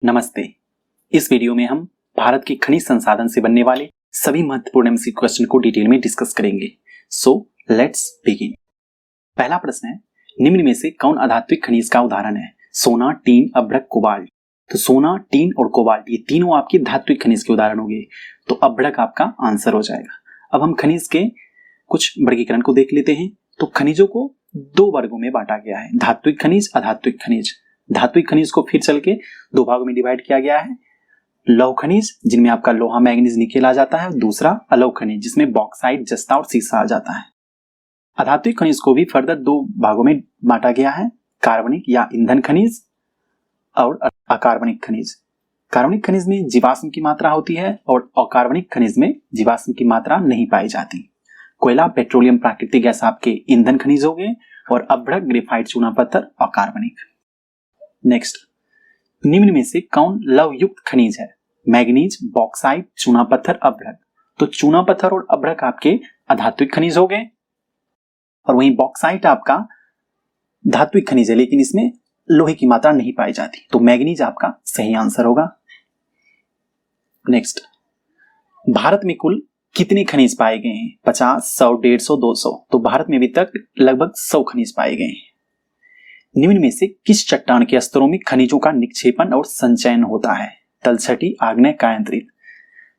नमस्ते। इस वीडियो में हम भारत के खनिज संसाधन से बनने वाले सभी महत्वपूर्ण एमसीक्यू क्वेश्चन को डिटेल में डिस्कस करेंगे। So let's begin. पहला प्रश्न है, निम्न में से कौन अधात्विक खनिज का उदाहरण है? सोना, टीन, अभ्रक, कोबाल्ट। तो सोना, टीन और कोबाल्ट ये तीनों आपके धात्विक खनिज के उदाहरण होंगे, तो अभ्रक आपका आंसर हो जाएगा। अब हम खनिज के कुछ वर्गीकरण को देख लेते हैं। तो खनिजों को दो वर्गों में बांटा गया है, धात्विक खनिज, अधात्विक खनिज। धात्विक खनिज को फिर चल के दो भागों में डिवाइड किया गया है, लौह खनिज जिनमें आपका लोहा, मैग्नीज, निकेल आ जाता है, दूसरा अलौह खनिज जिसमें बॉक्साइट, जस्ता और सीसा आ जाता है। अधात्विक खनिज को भी फर्दर दो भागों में बांटा गया है, कार्बनिक या ईंधन खनिज और अकार्बनिक खनिज। कार्बनिक खनिज में जीवाश्म की मात्रा होती है और अकार्बनिक खनिज में जीवाश्म की मात्रा नहीं पाई जाती। कोयला, पेट्रोलियम, प्राकृतिक गैस आपके ईंधन खनिज हो गए और अभ्रक, ग्रेफाइट, चूना पत्थर अकार्बनिक। नेक्स्ट, निम्न में से कौन लवण युक्त खनिज है? मैग्नीज, बॉक्साइट, चूना पत्थर, अभ्रक। तो चूना पत्थर और अभ्रक आपके अधात्विक खनिज हो गए और वहीं बॉक्साइट आपका धात्विक खनिज है, लेकिन इसमें लोहे की मात्रा नहीं पाई जाती, तो मैग्नीज आपका सही आंसर होगा। नेक्स्ट, भारत में कुल कितने खनिज पाए गए हैं? 50, 100, 150, 200। तो भारत में अभी तक लगभग 100 खनिज पाए गए हैं। निम्न में से किस चट्टान के स्तरों में खनिजों का निक्षेपण और संचयन होता है? तलछटी, आग्नेय, कायांतरित।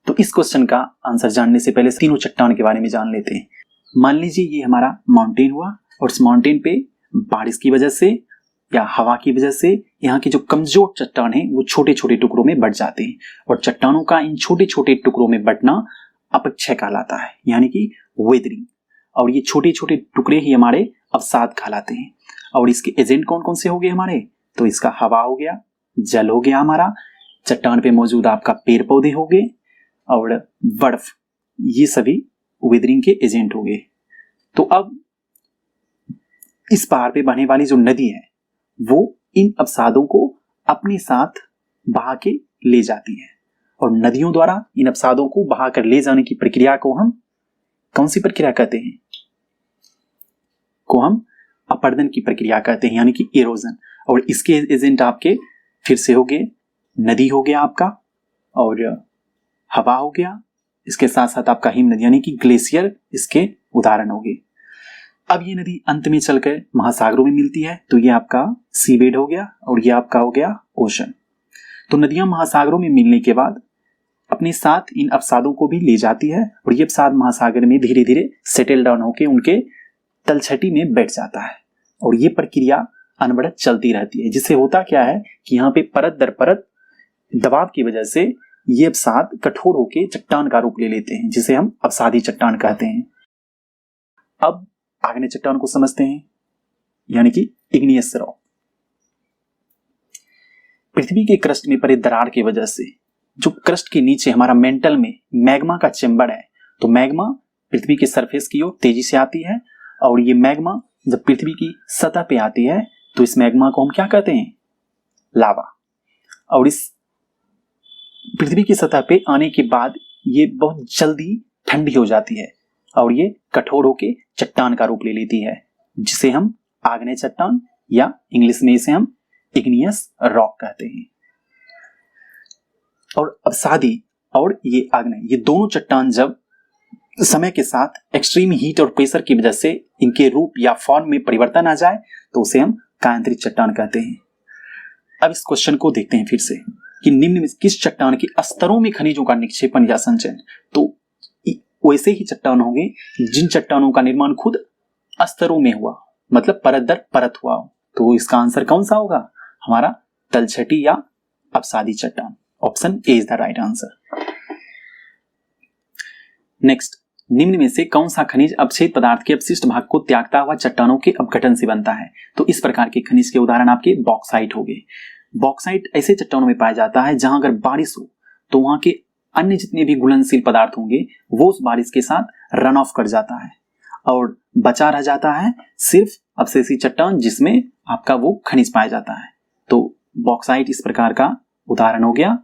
तो इस क्वेश्चन का आंसर जानने से पहले तीनों चट्टान के बारे में जान लेते हैं। मान लीजिए ये हमारा माउंटेन हुआ और इस माउंटेन पे बारिश की वजह से या हवा की वजह से यहाँ की जो कमजोर चट्टान है वो छोटे छोटे टुकड़ों में बट जाते हैं, और चट्टानों का इन छोटे छोटे टुकड़ों में बटना अपक्षय कहलाता है, यानी कि वेदरिंग। और ये छोटे छोटे टुकड़े ही हमारे अवसाद कहलाते हैं। और इसके एजेंट कौन कौन से हो गए हमारे? तो इसका हवा हो गया, जल हो गया, हमारा चट्टान पे मौजूद आपका पेड़ पौधे हो गए और बर्फ, ये सभी वेदरिंग के एजेंट हो गए। तो अब इस पहाड़ पे बहने वाली जो नदी है वो इन अवसादों को अपने साथ बहा के ले जाती है, और नदियों द्वारा इन अवसादों को बहा कर ले जाने की प्रक्रिया को हम कौन सी प्रक्रिया कहते हैं? को हम अपर्दन की प्रक्रिया कहते हैं, यानी कि इरोजन। और इसके एजेंट आपके फिर से हो गए, नदी हो गया आपका और हवा हो गया, इसके साथ साथ आपका हिम नदी यानी कि ग्लेशियर इसके उदाहरण हो गए। अब ये नदी अंत में चलकर महासागरों में मिलती है, तो ये आपका सीबेड हो गया और ये आपका हो गया ओशन। तो नदियां महासागरों में मिलने के बाद अपने साथ इन अवसादों को भी ले जाती है, और ये अवसाद महासागर में धीरे धीरे सेटल डाउन होकर उनके तलछटी में बैठ जाता है, और ये प्रक्रिया अनवरत चलती रहती है, जिससे होता क्या है कि यहाँ पे परत दर परत दबाव की वजह से ये अवसाद कठोर होकर चट्टान का रूप ले लेते हैं, जिसे हम अवसादी चट्टान कहते हैं। अब आग्नेय चट्टान को समझते हैं, यानी कि इग्नियस रॉक। पृथ्वी के क्रस्ट में पड़े दरार की वजह से जो क्रस्ट के नीचे हमारा मेंटल में मैग्मा का चेंबर है, तो मैग्मा पृथ्वी के सरफेस की ओर तेजी से आती है, और ये मैग्मा जब पृथ्वी की सतह पे आती है तो इस मैग्मा को हम क्या कहते हैं? लावा। और इस पृथ्वी की सतह पे आने के बाद ये बहुत जल्दी ठंडी हो जाती है और ये कठोर होके चट्टान का रूप ले लेती है, जिसे हम आग्नेय चट्टान या इंग्लिश में इसे हम इग्नियस रॉक कहते हैं। और अवसादी और ये आग्नेय, ये दोनों चट्टान जब समय के साथ एक्सट्रीम हीट और प्रेशर की वजह से इनके रूप या फॉर्म में परिवर्तन आ जाए तो उसे हम कायांतरित चट्टान कहते हैं। अब इस क्वेश्चन को देखते हैं फिर से कि निम्न में किस चट्टान के स्तरों में खनिजों का निक्षेपण या संचयन? तो वैसे ही चट्टान होंगे जिन चट्टानों का निर्माण खुद स्तरों में हुआ, मतलब परत दर परत हुआ। तो इसका आंसर कौन सा होगा? हमारा तलछटी या अवसादी चट्टान। Option A is the right answer. Next, निम्न में से कौन सा खनिज अपक्षेद पदार्थ के अपशिष्ट भाग को त्यागता हुआ चट्टानों के अपघटन से बनता है? तो इस प्रकार के खनिज के उदाहरण आपके बॉक्साइट हो गए। बॉक्साइट ऐसे चट्टानों में पाया जाता है जहां अगर बारिश हो तो वहां के अन्य जितने भी घुलनशील पदार्थ होंगे वो उस बारिश के साथ रन ऑफ कर जाता है, और बचा रह जाता है सिर्फ अवशेषी चट्टान जिसमें आपका वो खनिज पाया जाता है। तो बॉक्साइट इस प्रकार का उदाहरण हो गया।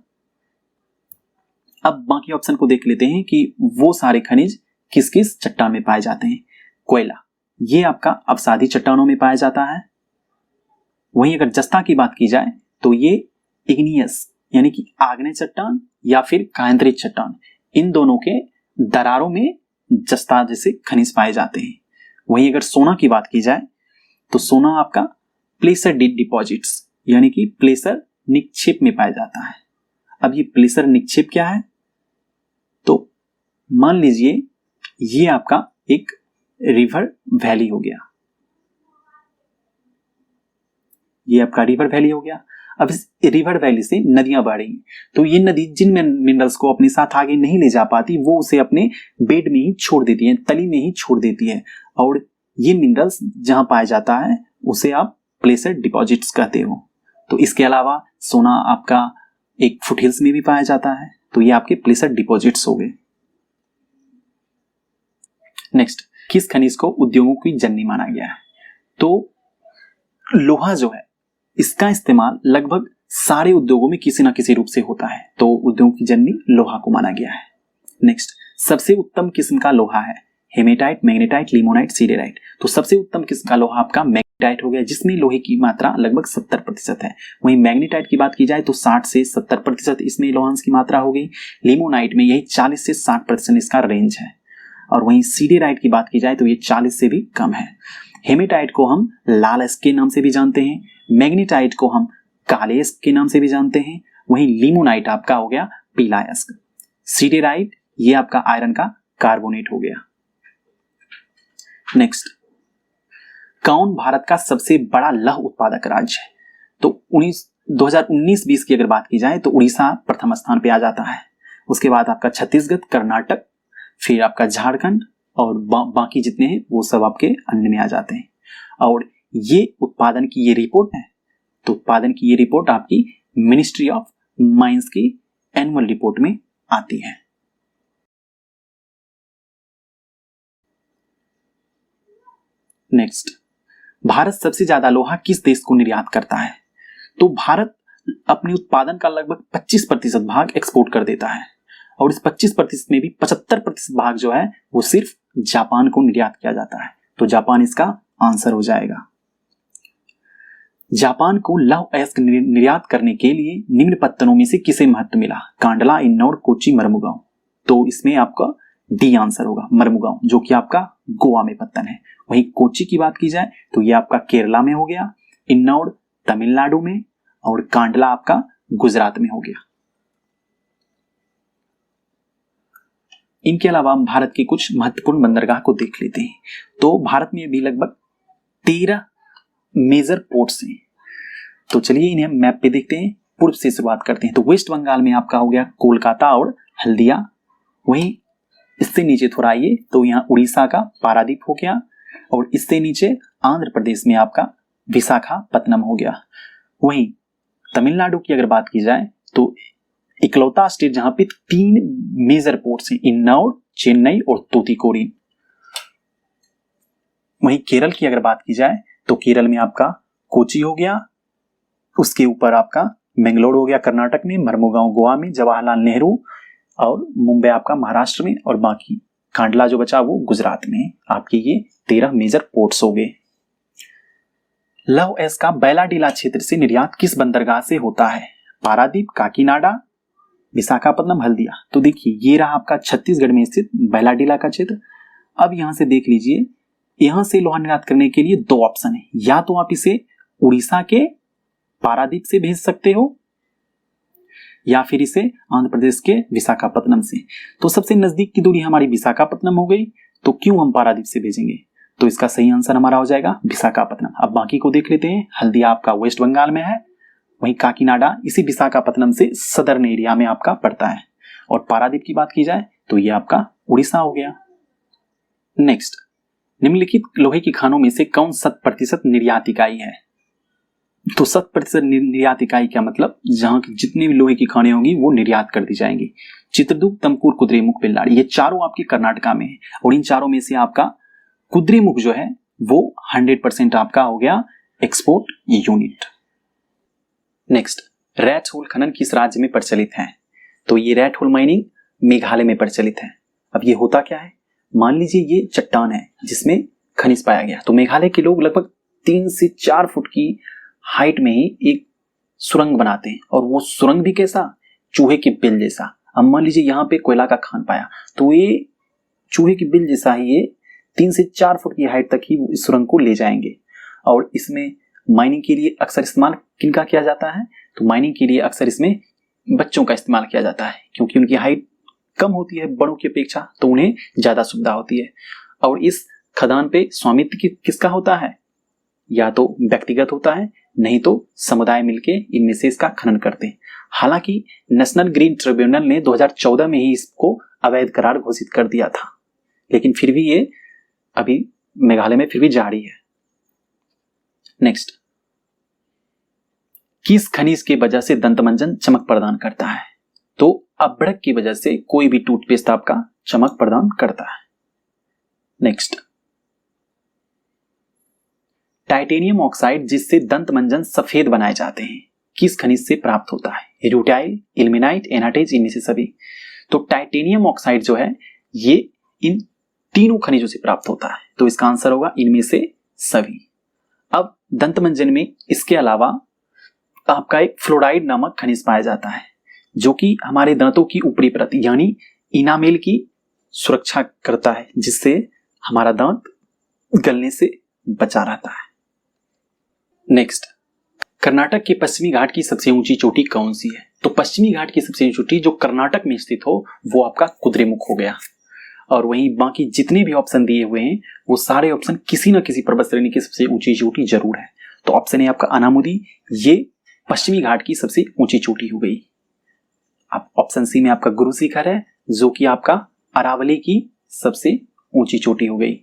अब बाकी ऑप्शन को देख लेते हैं कि वो सारे खनिज किस किस चट्टान में पाए जाते हैं। कोयला, ये आपका अवसादी चट्टानों में पाया जाता है। वहीं अगर जस्ता की बात की जाए तो ये इग्नियस यानी कि आग्नेय चट्टान या फिर कायांतरित चट्टान, इन दोनों के दरारों में जस्ता जैसे खनिज पाए जाते हैं। वहीं अगर सोना की बात की जाए तो सोना आपका प्लेसर डिपॉजिट्स यानी कि प्लेसर निक्षेप में पाया जाता है। अब ये प्लेसर निक्षेप क्या है, तो मान लीजिए ये आपका एक रिवर वैली हो गया, ये आपका रिवर वैली हो गया। अब इस रिवर वैली से नदियां बह रही हैं, तो ये नदी जिन मिनरल्स को अपने साथ आगे नहीं ले जा पाती वो उसे अपने बेड में ही छोड़ देती है, तली में ही छोड़ देती है, और ये मिनरल्स जहां पाया जाता है उसे आप प्लेसर डिपॉजिट्स कहते हो। तो इसके अलावा सोना आपका एक फुटहिल्स में भी पाया जाता है, तो ये आपके प्लेसर डिपॉजिट्स हो गए। नेक्स्ट, किस खनिज को उद्योगों की जननी माना गया है? तो लोहा जो है इसका इस्तेमाल लगभग सारे उद्योगों में किसी ना किसी रूप से होता है, तो उद्योगों की जननी लोहा को माना गया है। नेक्स्ट, सबसे उत्तम किस्म का लोहा है हेमेटाइट, मैग्नेटाइट, लिमोनाइट, सीडेराइट। तो सबसे उत्तम किस्म का लोहा आपका मैग्नेटाइट हो गया, जिसमें लोहे की मात्रा लगभग 70% है। वहीं मैग्नेटाइट की बात की जाए तो 60 से 70% इसमें लोहांश की मात्रा हो गई। लिमोनाइट में यही 40 से 60% इसका रेंज है, और वहीं सीडेराइट की बात की जाए तो ये 40 से भी कम है। हेमेटाइट को हम लाल अयस्क के नाम से भी जानते हैं, मैग्नेटाइट को हम काले अयस्क के नाम से भी जानते हैं, वहीं लिमोनाइट आपका हो गया पीला अयस्क। सीडेराइट ये आपका आयरन का कार्बोनेट हो गया। नेक्स्ट, कौन भारत का सबसे बड़ा लौह उत्पादक राज्य है? तो 2019-20 की अगर बात की जाए तो उड़ीसा प्रथम स्थान पे आ जाता है, उसके बाद आपका छत्तीसगढ़, कर्नाटक, फिर आपका झारखंड, और बाकी जितने हैं वो सब आपके अन्य में आ जाते हैं। और ये उत्पादन की ये रिपोर्ट है, तो उत्पादन की ये रिपोर्ट आपकी मिनिस्ट्री ऑफ माइंस की एनुअल रिपोर्ट में आती है। नेक्स्ट, भारत सबसे ज्यादा लोहा किस देश को निर्यात करता है? तो भारत अपने उत्पादन का लगभग 25% भाग एक्सपोर्ट कर देता है, और इस 25% में भी 75% भाग जो है वो सिर्फ जापान को निर्यात किया जाता है। तो जापान इसका आंसर हो जाएगा। जापान को लौह अयस्क निर्यात करने के लिए निम्न पत्तनों में से किसे महत्व मिला? कांडला, इन्नौर, कोच्चि, मर्मुगांव। तो इसमें आपका डी आंसर होगा, मर्मुगांव, जो कि आपका गोवा में पत्तन है। वहीं कोच्चि की बात की जाए तो ये आपका केरला में हो गया, इन्नौर तमिलनाडु में, और कांडला आपका गुजरात में हो गया। इनके अलावा हम भारत के कुछ महत्वपूर्ण बंदरगाह को देख लेते हैं। तो भारत में अभी लगभग 13 मेजर पोर्ट्स हैं। तो चलिए इन्हें मैप पे देखते हैं, पूर्व से शुरुआत करते हैं। तो वेस्ट बंगाल में आपका हो गया कोलकाता और हल्दिया। वहीं इससे नीचे थोड़ा आइए तो यहाँ उड़ीसा का पारादीप हो गया, और इससे नीचे आंध्र प्रदेश में आपका विशाखापत्तनम हो गया। वहीं तमिलनाडु की अगर बात की जाए तो इकलौता स्टेट जहां पे 3 मेजर पोर्ट्स हैं, इन्नौर, चेन्नई और तूतीकोरिन। वहीं केरल की अगर बात की जाए तो केरल में आपका कोच्चि हो गया, उसके ऊपर आपका मैंगलोर हो गया कर्नाटक में, मर्मुगांव गोवा में, जवाहरलाल नेहरू और मुंबई आपका महाराष्ट्र में, और बाकी कांडला जो बचा वो गुजरात में। आपके ये 13 मेजर पोर्ट्स हो गए। लौह अयस्क का बैलाडीला क्षेत्र से निर्यात किस बंदरगाह से होता है? पारादीप, काकीनाडा, विशाखापत्तनम, हल्दिया। तो देखिए ये रहा आपका छत्तीसगढ़ में स्थित बैलाडीला का क्षेत्र। अब यहां से देख लीजिए, यहां से लोहा निर्यात करने के लिए 2 ऑप्शन है, या तो आप इसे उड़ीसा के पारादीप से भेज सकते हो, या फिर इसे आंध्र प्रदेश के विशाखापत्तनम से। तो सबसे नजदीक की दूरी हमारी विशाखापत्तनम हो गई, तो क्यों हम पारादीप से भेजेंगे? तो इसका सही आंसर हमारा हो जाएगा विशाखापत्तनम। अब बाकी को देख लेते हैं। हल्दिया आपका वेस्ट बंगाल में है, वहीं काकीनाडा इसी विशाखापत्तनम से सदर्न एरिया में आपका पड़ता है, और पारादीप की बात की जाए तो ये आपका उड़ीसा हो गया। नेक्स्ट, निम्नलिखित लोहे की खानों में से कौन 100% निर्यात इकाई है? तो 100% निर्यात इकाई क्या मतलब? जहां की जितनी भी लोहे की खानें होंगी वो निर्यात कर दी जाएंगी। चित्रदुर्ग, तमकुर, कुद्रेमुख, बेल्लारी, ये चारों आपके कर्नाटका में है, और इन चारों में से आपका कुद्रेमुख जो है वो 100% आपका हो गया export unit. Next, rat hole खनन किस राज्य में प्रचलित है? तो ये रैट होल माइनिंग मेघालय में प्रचलित है। अब ये होता क्या है, मान लीजिए ये चट्टान है जिसमें खनिज पाया गया, तो मेघालय के लोग लगभग 3 से 4 फुट की हाइट में ही एक सुरंग बनाते हैं, और वो सुरंग भी कैसा, चूहे के बिल जैसा। अब मान लीजिए यहाँ पे कोयला का खान पाया, तो ये चूहे के बिल जैसा ही ये 3 से 4 फुट की हाइट तक ही इस सुरंग को ले जाएंगे। और इसमें माइनिंग के लिए अक्सर इस्तेमाल किनका किया जाता है, तो माइनिंग के लिए अक्सर इसमें बच्चों का इस्तेमाल किया जाता है, क्योंकि उनकी हाइट कम होती है बड़ों की अपेक्षा, तो उन्हें ज्यादा सुविधा होती है। और इस खदान पे स्वामित्व किसका होता है, या तो व्यक्तिगत होता है, नहीं तो समुदाय मिलके इनमें से इसका खनन करते हैं। हालांकि नेशनल ग्रीन ट्रिब्यूनल ने 2014 में ही इसको अवैध करार घोषित कर दिया था, लेकिन फिर भी ये अभी मेघालय में फिर भी जारी है। नेक्स्ट, किस खनिज की वजह से दंतमंजन चमक प्रदान करता है, तो अभ्रक की वजह से कोई भी टूथपेस्ट आपका चमक प्रदान करता है। नेक्स्ट, टाइटेनियम ऑक्साइड जिससे दंतमंजन सफेद बनाए जाते हैं, किस खनिज से प्राप्त होता है, रूटाइल, इल्मेनाइट, एनाटाइट, इनमें से सभी। तो टाइटेनियम ऑक्साइड जो है ये इन तीनों खनिजों से प्राप्त होता है, तो इसका आंसर होगा इनमें से सभी। अब दंतमंजन में इसके अलावा आपका एक फ्लोराइड नामक खनिज पाया जाता है, जो कि हमारे दांतों की ऊपरी परत यानी इनामेल की सुरक्षा करता है, जिससे हमारा दांत गलने से बचा रहता है। नेक्स्ट, कर्नाटक के पश्चिमी घाट की सबसे ऊंची चोटी कौन सी है, तो पश्चिमी घाट की सबसे ऊंची चोटी जो कर्नाटक में स्थित हो वो आपका कुद्रेमुख हो गया। और वहीं बाकी जितने भी ऑप्शन दिए हुए हैं वो सारे ऑप्शन किसी न किसी पर्वत श्रेणी की सबसे ऊंची चोटी जरूर है। तो ऑप्शन ए आपका अनामुदी, ये पश्चिमी घाट की सबसे ऊंची चोटी हो गई। अब ऑप्शन सी में आपका गुरु शिखर है, जो कि आपका अरावली की सबसे ऊंची चोटी हो गई।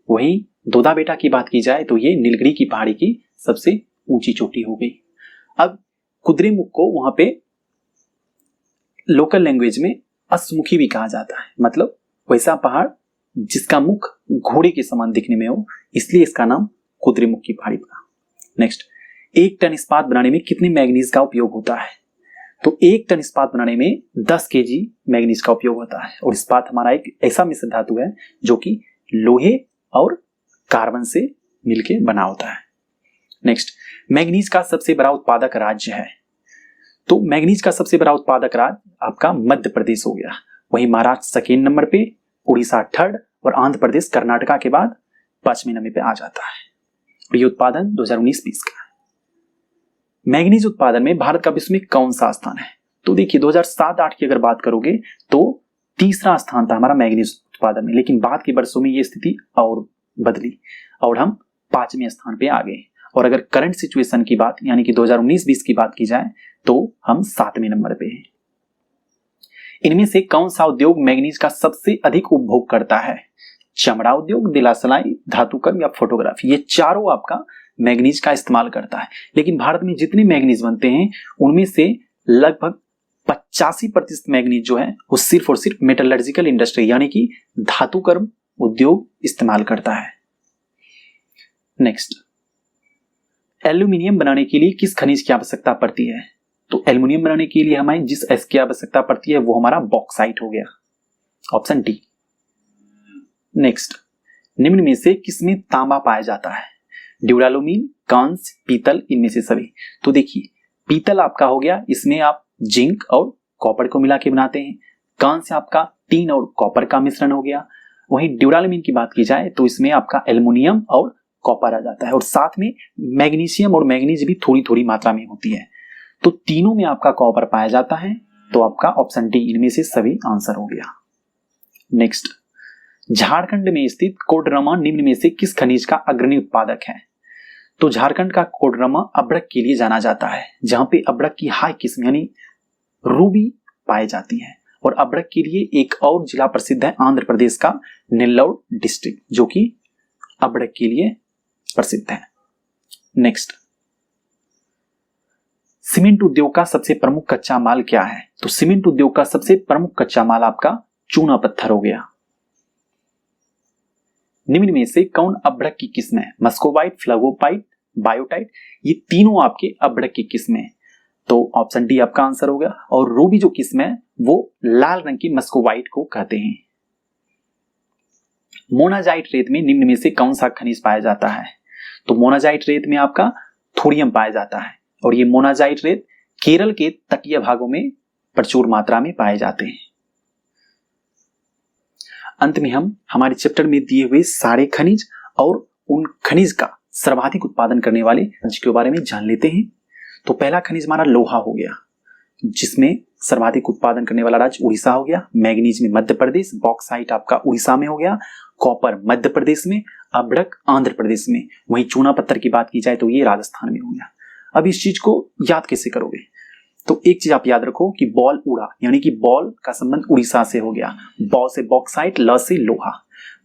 वहीं दोदा बेटा की बात की जाए तो ये नीलगिरी की पहाड़ी की सबसे ऊंची चोटी हो गई। अब कुद्रेमुख को वहां पे लोकल लैंग्वेज में अश्वमुखी भी कहा जाता है, मतलब वैसा पहाड़ जिसका मुख घोड़े के समान दिखने में हो, इसलिए इसका नाम कुद्रेमुख की पहाड़ी पड़ा। नेक्स्ट, 1 टन इस्पात बनाने में कितने मैग्नीज का उपयोग होता है, तो 1 टन इस्पात बनाने में 10 kg मैग्नीज का उपयोग होता है। और इस्पात हमारा एक ऐसा मिश्र धातु है जो कि लोहे और कार्बन से मिलके बना होता है। नेक्स्ट, मैग्नीज का सबसे बड़ा उत्पादक राज्य है, तो मैग्नीज का सबसे बड़ा उत्पादक राज्य आपका मध्य प्रदेश हो गया। वहीं महाराष्ट्र सेकेंड नंबर पे, उड़ीसा थर्ड, और आंध्र प्रदेश कर्नाटका के बाद 5वें नंबर पे आ जाता है। और ये उत्पादन 2019-20 का है। मैग्नीज उत्पादन में भारत का विश्व में कौन सा स्थान है, तो देखिए 2007-8 की अगर बात करोगे तो तीसरा स्थान था हमारा मैग्नीज उत्पादन में, लेकिन बाद के वर्षों में ये स्थिति और बदली और हम 5वें स्थान पे आ गए। और अगर करंट सिचुएशन की बात यानी कि 2019-20 की बात की जाए तो हम 7वें नंबर पे हैं। इनमें से कौन सा उद्योग मैग्नीज का सबसे अधिक उपभोग करता है, चमड़ा उद्योग, दिलासलाई, धातुकर्म या फोटोग्राफी, ये चारों आपका मैग्नीज का इस्तेमाल करता है। लेकिन भारत में जितने मैग्नीज बनते हैं उनमें से लगभग 85% मैग्नीज जो है वो सिर्फ और सिर्फ मेटलर्जिकल इंडस्ट्री यानी कि धातुकर्म उद्योग इस्तेमाल करता है। नेक्स्ट, एल्यूमिनियम बनाने के लिए किस खनिज की आवश्यकता पड़ती है, तो एल्यूमिनियम बनाने के लिए हमें जिस एस की आवश्यकता पड़ती है वो हमारा बॉक्साइट हो गया, ऑप्शन डी। नेक्स्ट, निम्न में से किसमें तांबा पाया जाता है, ड्यूरालुमीन, कांस्य, पीतल, इनमें से सभी। तो देखिए पीतल आपका हो गया, इसमें आप जिंक और कॉपर को मिला के बनाते हैं। कांस्य आपका टीन और कॉपर का मिश्रण हो गया। वहीं ड्यूरालुमीन की बात की जाए तो इसमें आपका एल्युमिनियम और कॉपर आ जाता है, और साथ में मैग्नीशियम और मैग्नीज भी थोड़ी थोड़ी मात्रा में होती है। तो तीनों में आपका कॉपर पाया जाता है, तो आपका ऑप्शन डी इनमें से सभी आंसर हो गया। नेक्स्ट, झारखंड में स्थित कोडरमा निम्न में से किस खनिज का अग्रणी उत्पादक है, तो झारखंड का कोडरमा अभ्रक के लिए जाना जाता है, जहां पे अभ्रक की हाई किस्म यानी रूबी पाई जाती है। और अभ्रक के लिए एक और जिला प्रसिद्ध है आंध्र प्रदेश का नेल्लौर डिस्ट्रिक्ट, जो कि अभ्रक के लिए प्रसिद्ध है। नेक्स्ट, सीमेंट उद्योग का सबसे प्रमुख कच्चा माल क्या है, तो सीमेंट उद्योग का सबसे प्रमुख कच्चा माल आपका चूना पत्थर हो गया। निम्न में से कौन अभ्रक की किस्म है, मस्कोवाइट, फ्लेगोपाइट, बायोटाइट, ये तीनों आपके अभ्रक की किस्म है, तो ऑप्शन डी आपका आंसर हो गया। और रूबी जो किस्म है वो लाल रंग की मस्कोवाइट को कहते हैं। मोनाजाइट रेत में निम्न में से कौन सा खनिज पाया जाता है, तो मोनाजाइट रेत में आपका थोरियम पाया जाता है। और ये मोनाजाइट रेत केरल के तटीय भागों में प्रचुर मात्रा में पाए जाते हैं। अंत में हम हमारे चैप्टर में दिए हुए सारे खनिज और उन खनिज का सर्वाधिक उत्पादन करने वाले राज्य के बारे में जान लेते हैं। तो पहला खनिज हमारा लोहा हो गया, जिसमें सर्वाधिक उत्पादन करने वाला राज्य उड़ीसा हो गया। मैग्नीज में मध्य प्रदेश, बॉक्साइट आपका उड़ीसा में हो गया, कॉपर मध्य प्रदेश में, अभ्रक आंध्र प्रदेश में, वहीं चूना पत्थर की बात की जाए तो ये राजस्थान में हो गया। अब इस चीज को याद कैसे करोगे? तो एक चीज आप याद रखो कि बॉल उड़ा, यानी कि बॉल का संबंध उड़ीसा से हो गया, बॉ से बॉक्साइट, ल से लोहा।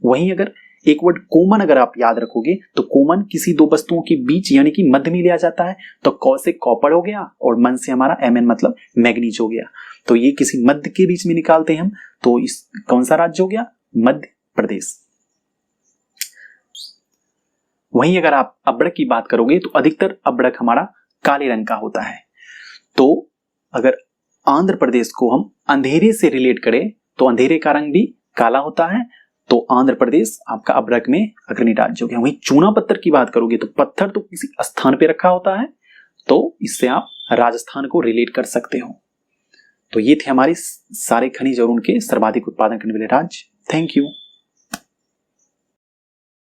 वहीं अगर एक वर्ड कोमन अगर आप याद रखोगे तो कोमन किसी दो वस्तुओं के बीच यानी कि मध्य में लिया जाता है, तो कौ से कॉपर हो गया और मन से हमारा Mn मतलब मैग्नीज हो गया। तो ये किसी मध्य के बीच में निकालते हैं हम, तो इस कौन सा राज्य हो गया? मध्य प्रदेश। वहीं अगर आप अभ्रक की बात करोगे तो अधिकतर अभ्रक हमारा काले रंग का होता है। तो अगर आंध्र प्रदेश को हम अंधेरे से रिलेट करें तो अंधेरे का रंग भी काला होता है, तो आंध्र प्रदेश आपका अभ्रक में अग्रणी राज्य हो गया। वहीं चूना पत्थर की बात करोगे तो पत्थर तो किसी स्थान पे रखा होता है, तो इससे आप राजस्थान को रिलेट कर सकते हो। तो ये थे हमारे सारे खनिज और उनके सर्वाधिक उत्पादन करने वाले राज्य। Thank you.